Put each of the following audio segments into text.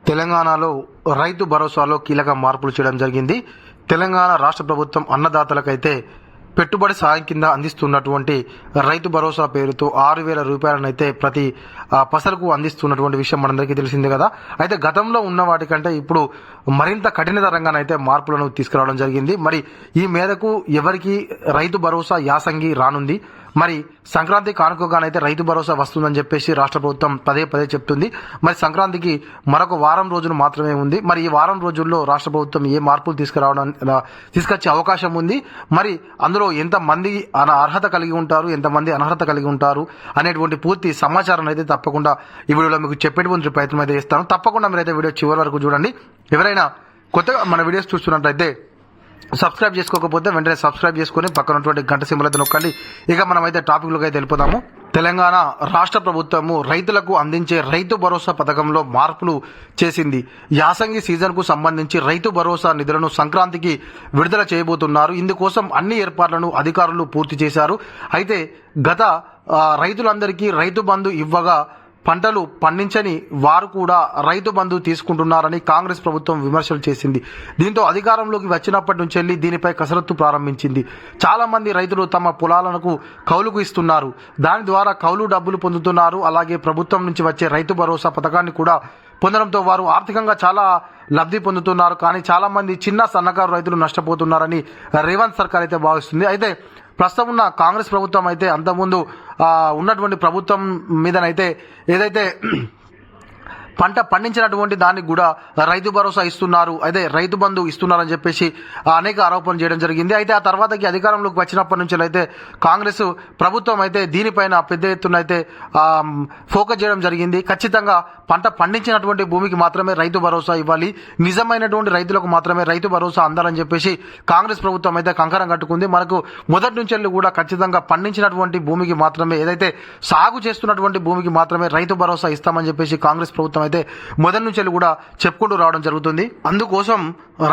తెలంగాణలో రైతు భరోసాలో కీలక మార్పులు చేయడం జరిగింది. తెలంగాణ రాష్ట్ర ప్రభుత్వం అన్నదాతలకైతే పెట్టుబడి సాయం కింద అందిస్తున్నటువంటి రైతు భరోసా పేరుతో 6,000 రూపాయలనైతే ప్రతి పసలకు అందిస్తున్నటువంటి విషయం మనందరికీ తెలిసిందే కదా. అయితే గతంలో ఉన్న వాటికంటే ఇప్పుడు మరింత కఠినతరంగానైతే మార్పులను తీసుకురావడం జరిగింది. మరి ఈ మేరకు ఎవరికి రైతు భరోసా యాసంగి రానుంది, మరి సంక్రాంతి కానుకగానైతే రైతు భరోసా వస్తుందని చెప్పేసి రాష్ట్ర ప్రభుత్వం పదే చెప్తుంది. మరి సంక్రాంతికి మరొక వారం రోజులు మాత్రమే ఉంది. మరి ఈ వారం రోజుల్లో రాష్ట్ర ప్రభుత్వం ఏ మార్పులు తీసుకొచ్చే అవకాశం ఉంది, మరి అందులో ఎంతమంది అర్హత కలిగి ఉంటారు, ఎంతమంది అనర్హత కలిగి ఉంటారు అనేటువంటి పూర్తి సమాచారం అయితే తప్పకుండా ఈ వీడియోలో మీకు చెప్పేటువంటి ప్రయత్నం అయితే చేస్తాను. తప్పకుండా మీరైతే వీడియో చివరి వరకు చూడండి. ఎవరైనా కొత్తగా మన వీడియోస్ చూస్తున్నట్లయితే సబ్స్క్రైబ్ చేసుకోకపోతే వెంటనే సబ్స్క్రైబ్ చేసుకుని పక్కన ఉన్నటువంటి గంట సింబల్ అయితే నొక్కండి. ఇక మనమైతే టాపిక్లోకి అయితే వెళ్ళిపోదాము. తెలంగాణ రాష్ట్ర ప్రభుత్వము రైతులకు అందించే రైతు భరోసా పథకంలో మార్పులు చేసింది. యాసంగి సీజన్కు సంబంధించి రైతు భరోసా నిధులను సంక్రాంతికి విడుదల చేయబోతున్నారు. ఇందుకోసం అన్ని ఏర్పాట్లను అధికారులు పూర్తి చేశారు. అయితే గత రైతులందరికీ రైతు బంధు ఇవ్వగా పంటలు పండించని వారు కూడా రైతు బంధు తీసుకుంటున్నారని కాంగ్రెస్ ప్రభుత్వం విమర్శలు చేసింది. దీంతో అధికారంలోకి వచ్చినప్పటి నుంచి వెళ్ళి దీనిపై కసరత్తు ప్రారంభించింది. చాలా మంది రైతులు తమ పొలాలకు కౌలుకు ఇస్తున్నారు. దాని ద్వారా కౌలు డబ్బులు పొందుతున్నారు. అలాగే ప్రభుత్వం నుంచి వచ్చే రైతు భరోసా పథకాన్ని కూడా పొందడంతో వారు ఆర్థికంగా చాలా లబ్ధి పొందుతున్నారు. కానీ చాలా మంది చిన్న సన్నకారు రైతులు నష్టపోతున్నారని రేవంత్ సర్కార్ అయితే భావిస్తుంది. అయితే ప్రస్తుతం ఉన్న కాంగ్రెస్ ప్రభుత్వం అయితే అంతకుముందు ఉన్నటువంటి ప్రభుత్వం మీదనైతే ఏదైతే పంట పండించినటువంటి దానికి కూడా రైతు భరోసా ఇస్తున్నారు, అదే రైతు బంధు ఇస్తున్నారని చెప్పేసి అనేక ఆరోపణలు చేయడం జరిగింది. అయితే ఆ తర్వాతకి అధికారంలోకి వచ్చినప్పటి నుంచి అయితే కాంగ్రెస్ ప్రభుత్వం అయితే దీనిపైన పెద్ద ఎత్తున అయితే ఫోకస్ చేయడం జరిగింది. ఖచ్చితంగా పంట పండించినటువంటి భూమికి మాత్రమే రైతు భరోసా ఇవ్వాలి, నిజమైనటువంటి రైతులకు మాత్రమే రైతు భరోసా అందాలని చెప్పేసి కాంగ్రెస్ ప్రభుత్వం అయితే కంకణం కట్టుకుంది. మనకు మొదటి నుంచి కూడా ఖచ్చితంగా పండించినటువంటి భూమికి మాత్రమే, ఏదైతే సాగు చేస్తున్నటువంటి భూమికి మాత్రమే రైతు భరోసా ఇస్తామని చెప్పేసి కాంగ్రెస్ ప్రభుత్వం అయితే మొదటి నుంచి కూడా చెప్పుకుంటూ రావడం జరుగుతుంది. అందుకోసం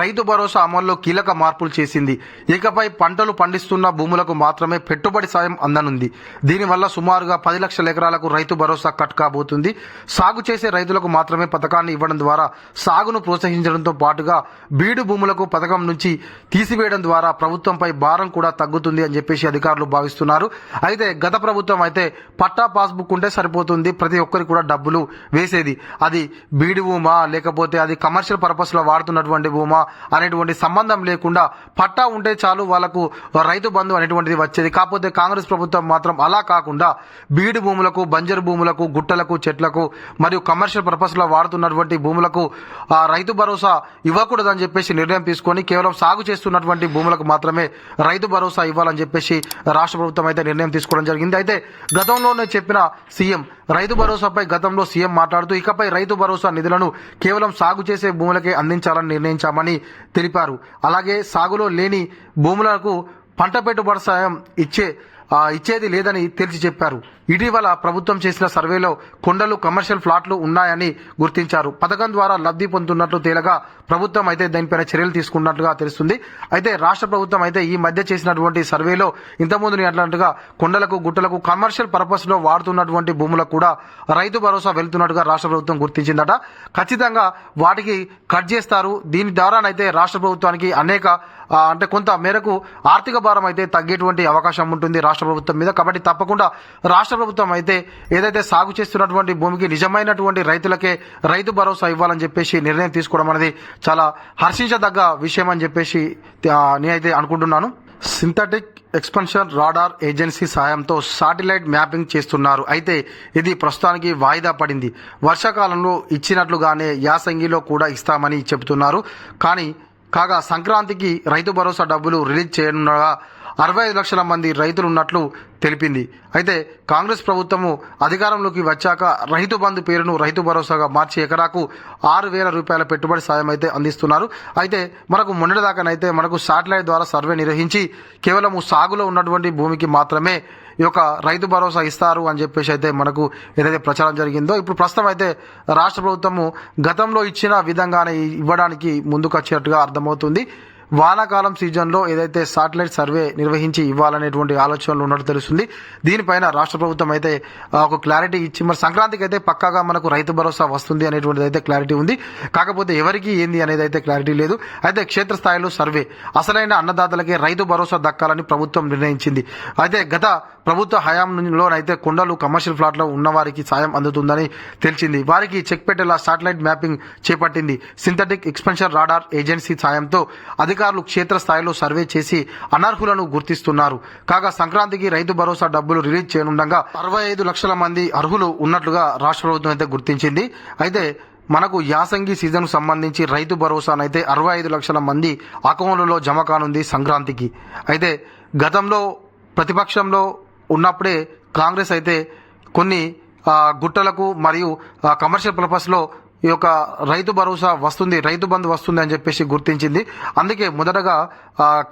రైతు భరోసా అమల్లో కీలక మార్పులు చేసింది. ఇకపై పంటలు పండిస్తున్న భూములకు మాత్రమే పెట్టుబడి సాయం అందనుంది. దీనివల్ల సుమారుగా 10 లక్షల ఎకరాలకు రైతు భరోసా కట్ కాబోతుంది. సాగు చేసే రైతులకు మాత్రమే పథకాన్ని ఇవ్వడం ద్వారా సాగును ప్రోత్సహించడంతో పాటుగా బీడు భూములకు పథకం నుంచి తీసివేయడం ద్వారా ప్రభుత్వంపై భారం కూడా తగ్గుతుంది అని చెప్పేసి అధికారులు భావిస్తున్నారు. అయితే గత ప్రభుత్వం అయితే పట్టా పాస్బుక్ ఉంటే సరిపోతుంది, ప్రతి ఒక్కరికి కూడా డబ్బులు వేసేది. అది బీడు భూమా లేకపోతే అది కమర్షియల్ పర్పస్ లో వాడుతున్నటువంటి భూమా అనేటువంటి సంబంధం లేకుండా పట్టా ఉంటే చాలు వాళ్ళకు రైతు బంధు అనేటువంటిది వచ్చేది. కాకపోతే కాంగ్రెస్ ప్రభుత్వం మాత్రం అలా కాకుండా బీడు భూములకు, బంజరు భూములకు, గుట్టలకు, చెట్లకు మరియు కమర్షియల్ పర్పస్ లో వాడుతున్నటువంటి భూములకు రైతు భరోసా ఇవ్వకూడదని చెప్పేసి నిర్ణయం తీసుకొని కేవలం సాగు చేస్తున్నటువంటి భూములకు మాత్రమే రైతు భరోసా ఇవ్వాలని చెప్పేసి రాష్ట్ర ప్రభుత్వం అయితే నిర్ణయం తీసుకోవడం జరిగింది. అయితే గతంలోనే చెప్పిన సీఎం రైతు భరోసాపై గతంలో సీఎం మాట్లాడుతూ ఇకపై రైతు భరోసా నిధులను కేవలం సాగు చేసే భూములకే అందించాలని నిర్ణయించామని తెలిపారు. అలాగే సాగులో లేని భూములకు పంట పెట్టుబడి సాయం ఇచ్చేది లేదని తేల్చి చెప్పారు. ఇటీవల ప్రభుత్వం చేసిన సర్వేలో కొండలు, కమర్షియల్ ఫ్లాట్లు ఉన్నాయని గుర్తించారు. పథకం ద్వారా లబ్ధి పొందుతున్నట్లు తేలగా ప్రభుత్వం అయితే దానిపైన చర్యలు తీసుకున్నట్లుగా తెలుస్తుంది. అయితే రాష్ట్ర ప్రభుత్వం అయితే ఈ మధ్య చేసినటువంటి సర్వేలో ఇంతకుముందు అట్లాంటిగా కొండలకు, గుట్టలకు, కమర్షియల్ పర్పస్ లో వాడుతున్నటువంటి భూములకు కూడా రైతు భరోసా వెళ్తున్నట్టుగా రాష్ట్ర ప్రభుత్వం గుర్తించిందట. ఖచ్చితంగా వాటికి కట్ చేస్తారు. దీని ద్వారానైతే రాష్ట్ర ప్రభుత్వానికి అనేక అంటే కొంత మేరకు ఆర్థిక భారం అయితే తగ్గేటువంటి అవకాశం ఉంటుంది రాష్ట్ర ప్రభుత్వం మీద. కాబట్టి తప్పకుండా రాష్ట్ర ప్రభుత్వం అయితే ఏదైతే సాగు చేస్తున్నటువంటి భూమికి నిజమైనటువంటి రైతులకే రైతు భరోసా ఇవ్వాలని చెప్పేసి నిర్ణయం తీసుకోవడం అనేది చాలా హర్షించదగ్గ విషయం అని చెప్పేసి నేనైతే అనుకుంటున్నాను. సింథటిక్ ఎక్స్పెన్షన్ రాడార్ ఏజెన్సీ సాయంతో శాటిలైట్ మ్యాపింగ్ చేస్తున్నారు. అయితే ఇది ప్రస్తుతానికి వాయిదా పడింది. వర్షాకాలంలో ఇచ్చినట్లుగానే యాసంగిలో కూడా ఇస్తామని చెబుతున్నారు. కాగా సంక్రాంతికి రైతు భరోసా డబ్బులు రిలీజ్ చేయనుండగా 65 లక్షల మంది రైతులు ఉన్నట్లు తెలిపింది. అయితే కాంగ్రెస్ ప్రభుత్వము అధికారంలోకి వచ్చాక రైతు బంధు పేరును రైతు భరోసాగా మార్చి ఎకరాకు 6,000 రూపాయల పెట్టుబడి సాయం అయితే అందిస్తున్నారు. అయితే మనకు మొన్నటిదాకానైతే మనకు శాటిలైట్ ద్వారా సర్వే నిర్వహించి కేవలం సాగులో ఉన్నటువంటి భూమికి మాత్రమే ఈ యొక్క రైతు భరోసా ఇస్తారు అని చెప్పేసి అయితే మనకు ఏదైతే ప్రచారం జరిగిందో, ఇప్పుడు ప్రస్తుతం అయితే రాష్ట్ర ప్రభుత్వము గతంలో ఇచ్చిన విధంగానే ఇవ్వడానికి ముందుకు వచ్చేట్టుగా అర్థమవుతుంది. వానాకాలం సీజన్లో ఏదైతే శాటిలైట్ సర్వే నిర్వహించి ఇవ్వాలనేటువంటి ఆలోచనలు ఉన్నట్టు తెలుస్తుంది. దీనిపైన రాష్ట్ర ప్రభుత్వం అయితే ఒక క్లారిటీ ఇచ్చి మరి సంక్రాంతికి అయితే పక్కాగా మనకు రైతు భరోసా వస్తుంది అనేటువంటిది అయితే క్లారిటీ ఉంది. కాకపోతే ఎవరికి ఏంది అనేది అయితే క్లారిటీ లేదు. అయితే క్షేత్రస్థాయిలో సర్వే అసలైన అన్నదాతలకే రైతు భరోసా దక్కాలని ప్రభుత్వం నిర్ణయించింది. అయితే గత ప్రభుత్వ హయాంలోనైతే కొండలు కమర్షియల్ ఫ్లాట్లో ఉన్న వారికి సాయం అందుతుందని తెలిసింది. వారికి చెక్ పెట్టేలా శాటిలైట్ మ్యాపింగ్ చేపట్టింది. సింథటిక్ ఎక్స్పెన్షన్ రాడార్ ఏజెన్సీ సాయంతో అధికారులు క్షేత్రస్థాయిలో సర్వే చేసి అనర్హులను గుర్తిస్తున్నారు. కాగా సంక్రాంతికి రైతు భరోసా డబ్బులు రిలీజ్ చేయనుండగా 65 లక్షల మంది అర్హులు ఉన్నట్లుగా రాష్ట్ర ప్రభుత్వం అయితే గుర్తించింది. అయితే మనకు యాసంగి సీజన్కు సంబంధించి రైతు భరోసానైతే 65 లక్షల మంది అకౌంట్లలో జమ కానుంది సంక్రాంతికి. అయితే గతంలో ప్రతిపక్షంలో ఉన్నప్పుడే కాంగ్రెస్ అయితే కొన్ని గుట్టలకు మరియు కమర్షియల్ పర్పస్లో ఈ యొక్క రైతు భరోసా వస్తుంది, రైతు బంధు వస్తుంది అని చెప్పేసి గుర్తించింది. అందుకే మొదటగా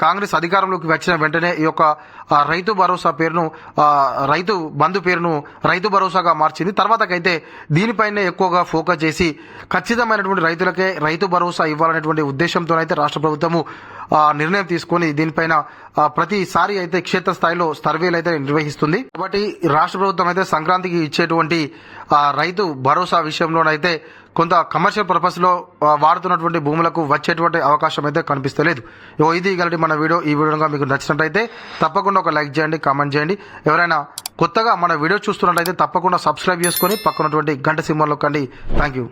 కాంగ్రెస్ అధికారంలోకి వచ్చిన వెంటనే ఈ యొక్క రైతు భరోసా పేరును రైతు బంధు పేరును రైతు భరోసాగా మార్చింది. తర్వాతకైతే దీనిపైనే ఎక్కువగా ఫోకస్ చేసి ఖచ్చితమైనటువంటి రైతులకే రైతు భరోసా ఇవ్వాలనేటువంటి ఉద్దేశంతోనైతే రాష్ట్ర ప్రభుత్వము నిర్ణయం తీసుకొని దీనిపైన ప్రతిసారి అయితే క్షేత్రస్థాయిలో సర్వేలు అయితే నిర్వహిస్తుంది. కాబట్టి రాష్ట్ర ప్రభుత్వం అయితే సంక్రాంతికి ఇచ్చేటువంటి రైతు భరోసా విషయంలోనైతే కొంత కమర్షియల్ పర్పస్లో వాడుతున్నటువంటి భూములకు వచ్చేటువంటి అవకాశం అయితే కనిపిస్తలేదు. ఇది గలటి మన వీడియో. ఈ వీడియో మీకు నచ్చినట్టయితే తప్పకుండా ఒక లైక్ చేయండి, కామెంట్ చేయండి. ఎవరైనా కొత్తగా మన వీడియో చూస్తున్నట్టయితే తప్పకుండా సబ్స్క్రైబ్ చేసుకొని పక్కనటువంటి గంట సింబల్ నొక్కండి. Thank you.